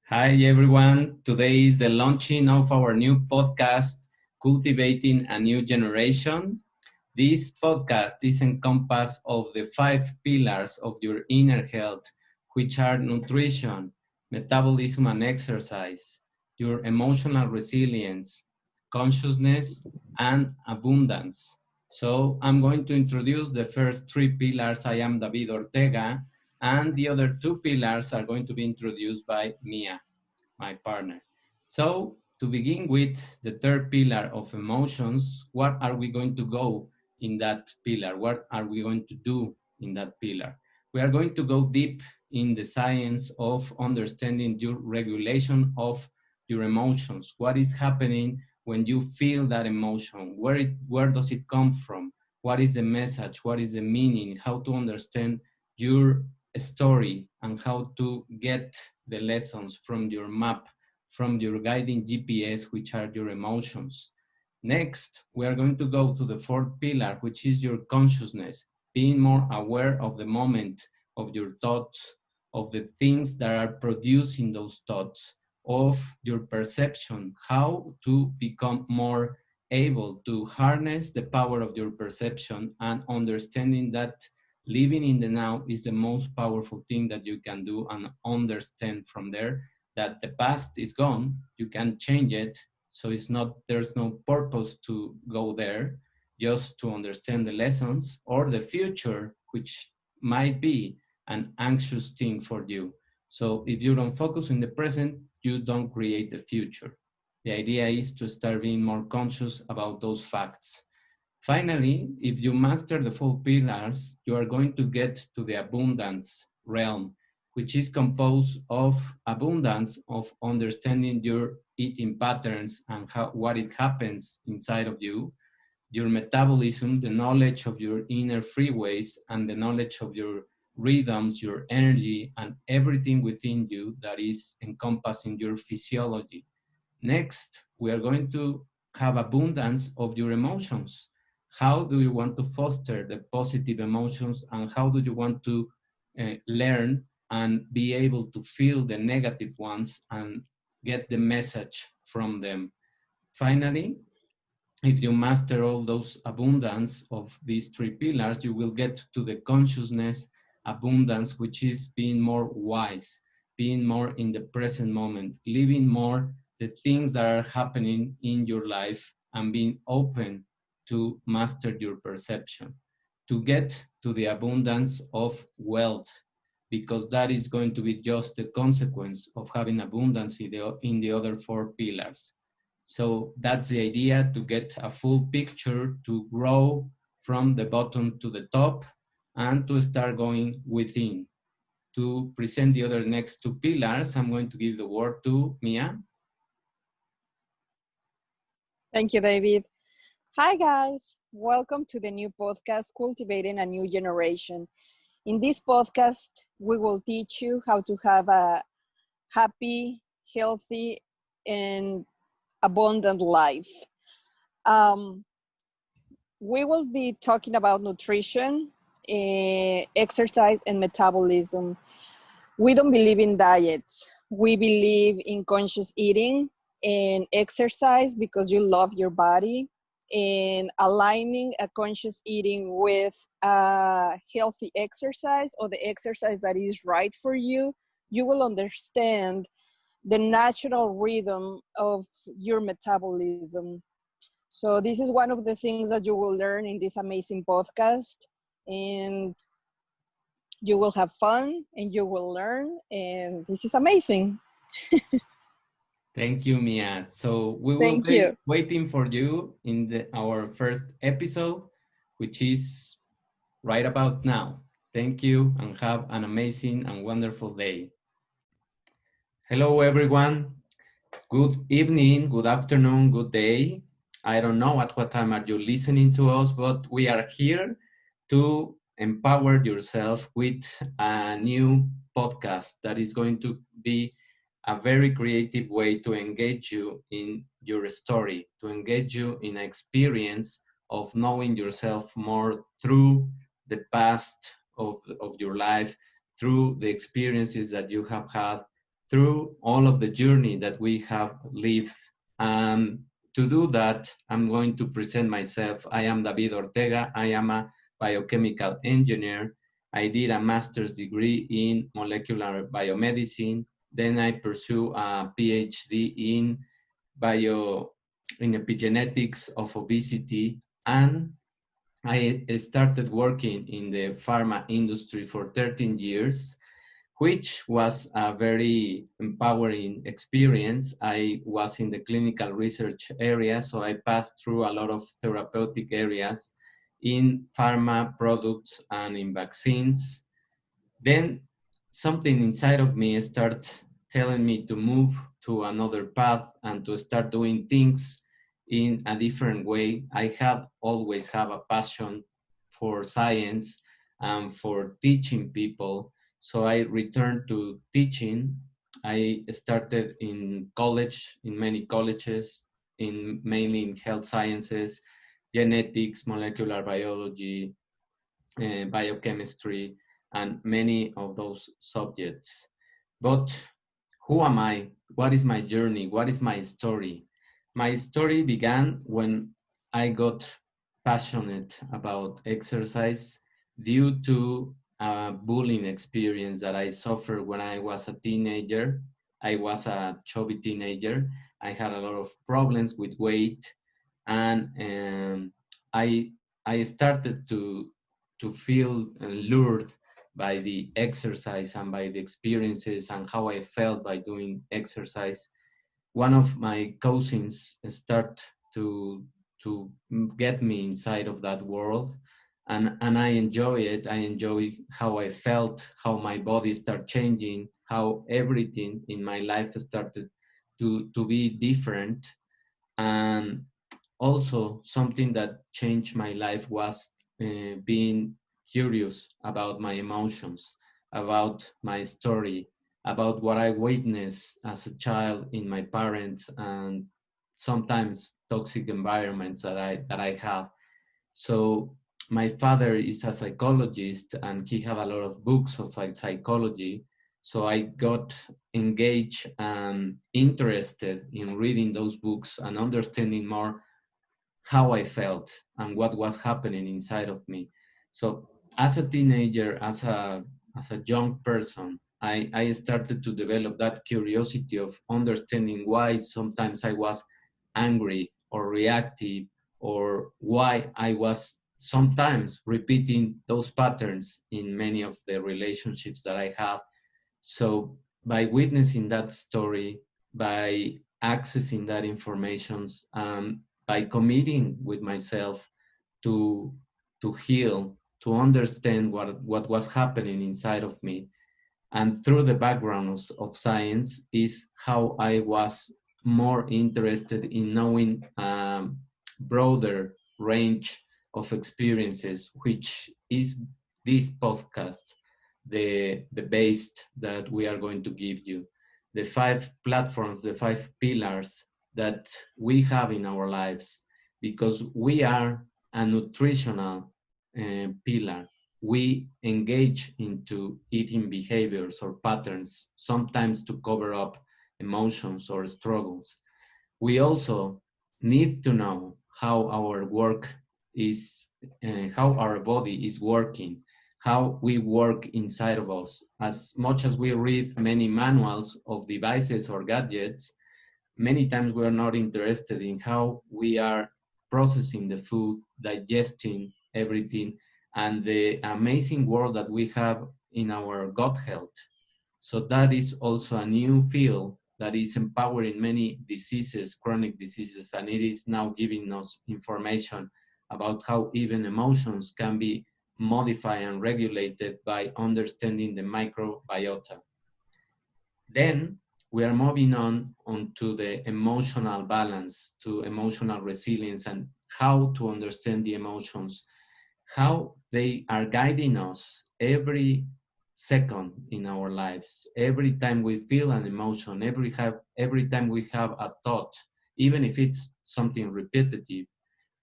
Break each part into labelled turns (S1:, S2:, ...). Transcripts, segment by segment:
S1: Hi everyone. Today is the launching of our new podcast, Cultivating a New Generation. This podcast is encompassed of the 5 pillars of your inner health, which are nutrition, metabolism and exercise, your emotional resilience, consciousness, and abundance. So I'm going to introduce the first 3 pillars. I am David Ortega, and the other 2 pillars are going to be introduced by Mia, my partner. So, to begin with the third pillar of emotions, what are we going to go in that pillar? What are we going to do in that pillar? We are going to go deep in the science of understanding your regulation of your emotions. What is happening when you feel that emotion? Where does it come from? What is the message? What is the meaning? How to understand your story and how to get the lessons from your map, from your guiding GPS, which are your emotions. Next, we are going to go to the fourth pillar, which is your consciousness, being more aware of the moment, of your thoughts, of the things that are producing those thoughts, of your perception, how to become more able to harness the power of your perception and understanding that living in the now is the most powerful thing that you can do, and understand from there that the past is gone, you can change it. So there's no purpose to go there, just to understand the lessons or the future, which might be an anxious thing for you. So if you don't focus in the present, you don't create the future. The idea is to start being more conscious about those facts. Finally, if you master the 4 pillars, you are going to get to the abundance realm, which is composed of abundance of understanding your eating patterns and what it happens inside of you, your metabolism, the knowledge of your inner freeways, and the knowledge of your rhythms, your energy, and everything within you that is encompassing your physiology. Next, we are going to have abundance of your emotions. How do you want to foster the positive emotions, and how do you want to learn and be able to feel the negative ones and get the message from them? Finally, if you master all those abundance of these 3 pillars, you will get to the consciousness abundance, which is being more wise, being more in the present moment, living more the things that are happening in your life, and being open to master your perception, to get to the abundance of wealth, because that is going to be just the consequence of having abundance in the other 4 pillars. So that's the idea, to get a full picture, to grow from the bottom to the top, and to start going within. To present the other next 2 pillars, I'm going to give the word to Mia.
S2: Thank you, David. Hi, guys. Welcome to the new podcast, Cultivating a New Generation. In this podcast, we will teach you how to have a happy, healthy, and abundant life. We will be talking about nutrition, exercise, and metabolism. We don't believe in diets. We believe in conscious eating and exercise because you love your body, and aligning a conscious eating with a healthy exercise, or the exercise that is right for you. You will understand the natural rhythm of your metabolism. So this is one of the things that you will learn in this amazing podcast, and you will have fun and you will learn, and this is amazing.
S1: Thank you, Mia. So we will
S2: Thank
S1: be
S2: you.
S1: waiting for you in our first episode, which is right about now. Thank you, and have an amazing and wonderful day. Hello, everyone. Good evening, good afternoon, good day. I don't know at what time are you listening to us, but we are here to empower yourself with a new podcast that is going to be a very creative way to engage you in your story, to engage you in an experience of knowing yourself more through the past of your life, through the experiences that you have had, through all of the journey that we have lived. And to do that, I'm going to present myself. I am David Ortega. I am a biochemical engineer. I did a master's degree in molecular biomedicine. Then I pursue a PhD bio in epigenetics of obesity, and I started working in the pharma industry for 13 years, which was a very empowering experience. I was in the clinical research area, so I passed through a lot of therapeutic areas in pharma products and in vaccines. Then something inside of me started telling me to move to another path and to start doing things in a different way. I have always have a passion for science and for teaching people. So I returned to teaching. I started in college, in many colleges, in mainly in health sciences, genetics, molecular biology, biochemistry, and many of those subjects. But who am I? What is my journey? What is my story? My story began when I got passionate about exercise due to a bullying experience that I suffered when I was a teenager. I was a chubby teenager. I had a lot of problems with weight, and I I started to feel lured by the exercise and by the experiences and how I felt by doing exercise. One of my cousins start to to get me inside of that world, and I enjoy it. I enjoy how I felt, how my body started changing, how everything in my life started to be different. And also something that changed my life was being curious about my emotions, about my story, about what I witnessed as a child in my parents and sometimes toxic environments that I have. So my father is a psychologist and he had a lot of books of psychology. So I got engaged and interested in reading those books and understanding more how I felt and what was happening inside of me. So as a teenager, as a young person, I started to develop that curiosity of understanding why sometimes I was angry or reactive, or why I was sometimes repeating those patterns in many of the relationships that I have. So by witnessing that story, by accessing that information, by committing with myself to heal, to understand what was happening inside of me, and through the background of science is how I was more interested in knowing broader range of experiences, which is this podcast, the base that we are going to give you, the 5 platforms, the 5 pillars that we have in our lives, because we are a nutritional pillar. We engage into eating behaviors or patterns, sometimes to cover up emotions or struggles. We also need to know how our work is, how our body is working, how we work inside of us. As much as we read many manuals of devices or gadgets, many times we are not interested in how we are processing the food, digesting everything, and the amazing world that we have in our gut health. So that is also a new field that is empowering many diseases, chronic diseases, and it is now giving us information about how even emotions can be modified and regulated by understanding the microbiota. Then we are moving on onto the emotional balance, to emotional resilience, and how to understand the emotions, how they are guiding us every second in our lives. Every time we feel an emotion, every time we have a thought, even if it's something repetitive,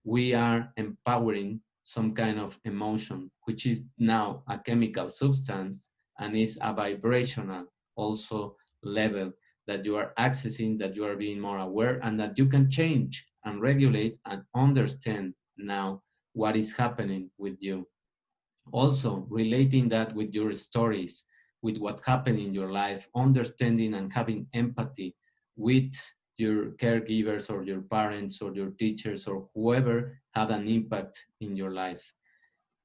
S1: we are empowering some kind of emotion, which is now a chemical substance and is a vibrational also level that you are accessing, that you are being more aware, and that you can change and regulate and understand now what is happening with you. Also, relating that with your stories, with what happened in your life, understanding and having empathy with your caregivers or your parents or your teachers or whoever had an impact in your life.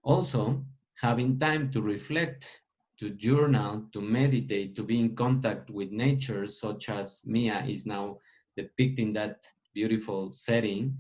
S1: Also, having time to reflect, to journal, to meditate, to be in contact with nature, such as Mia is now depicting that beautiful setting.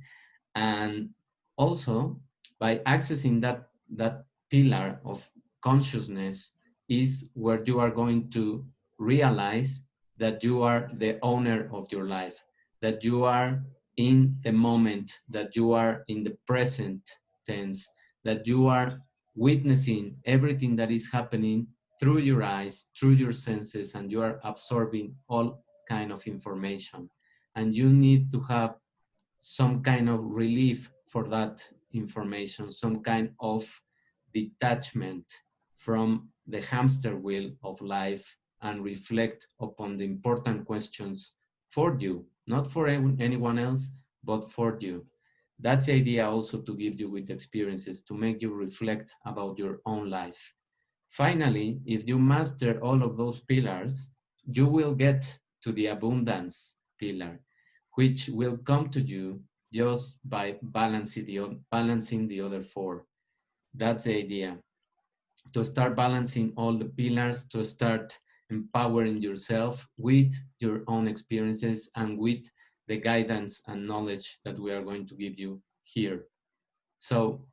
S1: And also, by accessing that pillar of consciousness is where you are going to realize that you are the owner of your life, that you are in the moment, that you are in the present tense, that you are witnessing everything that is happening through your eyes, through your senses, and you are absorbing all kind of information. And you need to have some kind of relief for that information, some kind of detachment from the hamster wheel of life, and reflect upon the important questions for you, not for anyone else, but for you. That's the idea also, to give you with experiences, to make you reflect about your own life. Finally, if you master all of those pillars, you will get to the abundance pillar, which will come to you just by balancing the other four. That's the idea. To start balancing all the pillars, to start empowering yourself with your own experiences and with the guidance and knowledge that we are going to give you here. So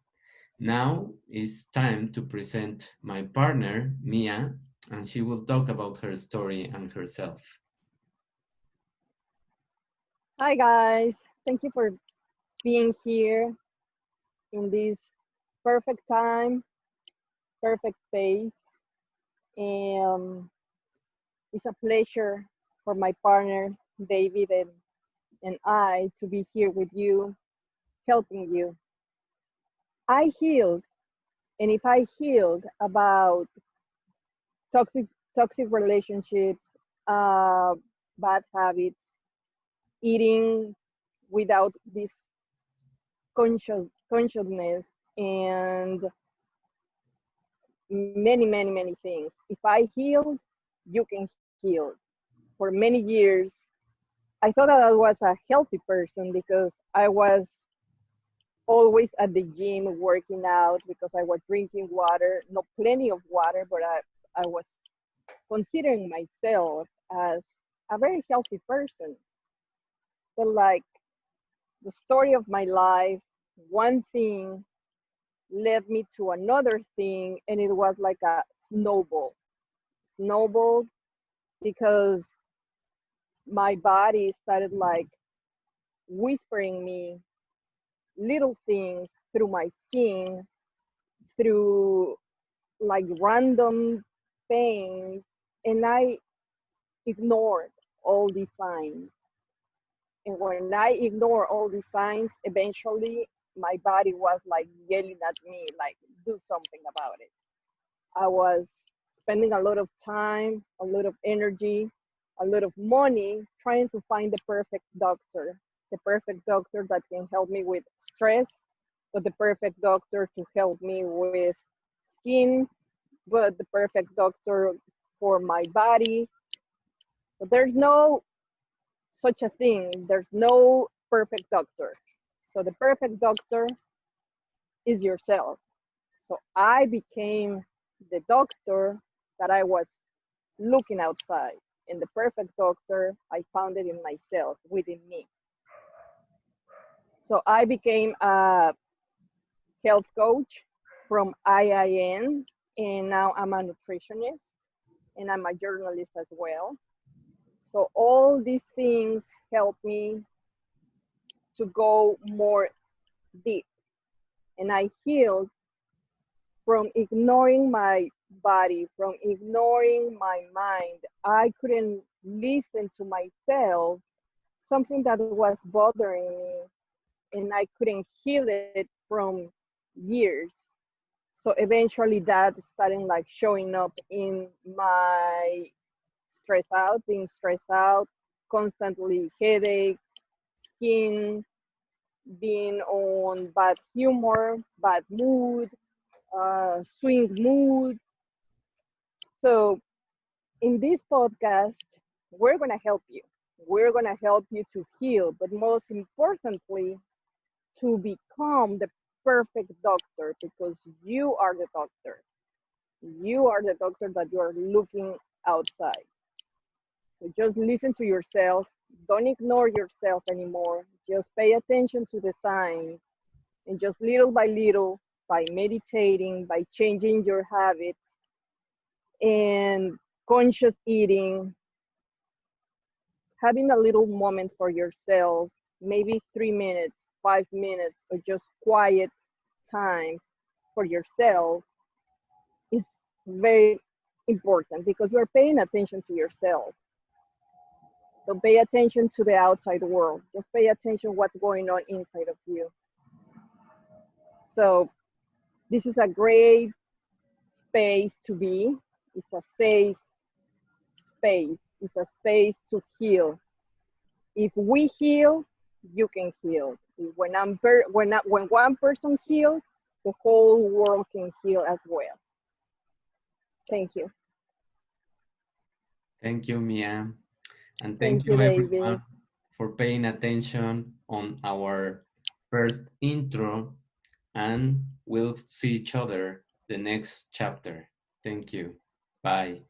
S1: now it's time to present my partner, Mia, and she will talk about her story and herself.
S2: Hi, guys. Thank you for being here in this perfect time, perfect space. And it's a pleasure for my partner, David, and I to be here with you, helping you. I healed, and if I healed about toxic, toxic relationships, uh, bad habits, eating without this consciousness, and many, many, many things. If I heal, you can heal. For many years, I thought that I was a healthy person because I was always at the gym working out because I was drinking water, not plenty of water, but I was considering myself as a very healthy person. But like the story of my life, one thing led me to another thing, and it was like a snowball because my body started like whispering me little things through my skin, through like random things, and I ignored all these signs. And when I ignored all these signs, eventually my body was like yelling at me, like, do something about it. I was spending a lot of time, a lot of energy, a lot of money trying to find the perfect doctor that can help me with stress, but the perfect doctor to help me with skin, but the perfect doctor for my body. But there's no such a thing. There's no perfect doctor. So the perfect doctor is yourself. So I became the doctor that I was looking outside. And the perfect doctor, I found it in myself, within me. So I became a health coach from IIN, and now I'm a nutritionist and I'm a journalist as well. So all these things help me to go more deep. And I healed from ignoring my body, from ignoring my mind. I couldn't listen to myself, something that was bothering me, and I couldn't heal it from years. So eventually that started like showing up in my stressed out, being stressed out, constantly headaches, skin, being on bad humor, bad mood, swing mood. So in this podcast, we're going to help you. We're going to help you to heal, but most importantly, to become the perfect doctor because you are the doctor. You are the doctor that you are looking outside. So just listen to yourself. Don't ignore yourself anymore. Just pay attention to the signs and just little by little, by meditating, by changing your habits and conscious eating, having a little moment for yourself, maybe 3 minutes, 5 minutes, or just quiet time for yourself is very important because you're paying attention to yourself. Don't pay attention to the outside world. Just pay attention what's going on inside of you. So this is a great space to be. It's a safe space. It's a space to heal. If we heal, you can heal. When one person heals, the whole world can heal as well. Thank you.
S1: Thank you, Mia. And thank
S2: Thank you,
S1: you,
S2: David.
S1: everyone, for paying attention on our first intro. And we'll see each other the next chapter. Thank you. Bye.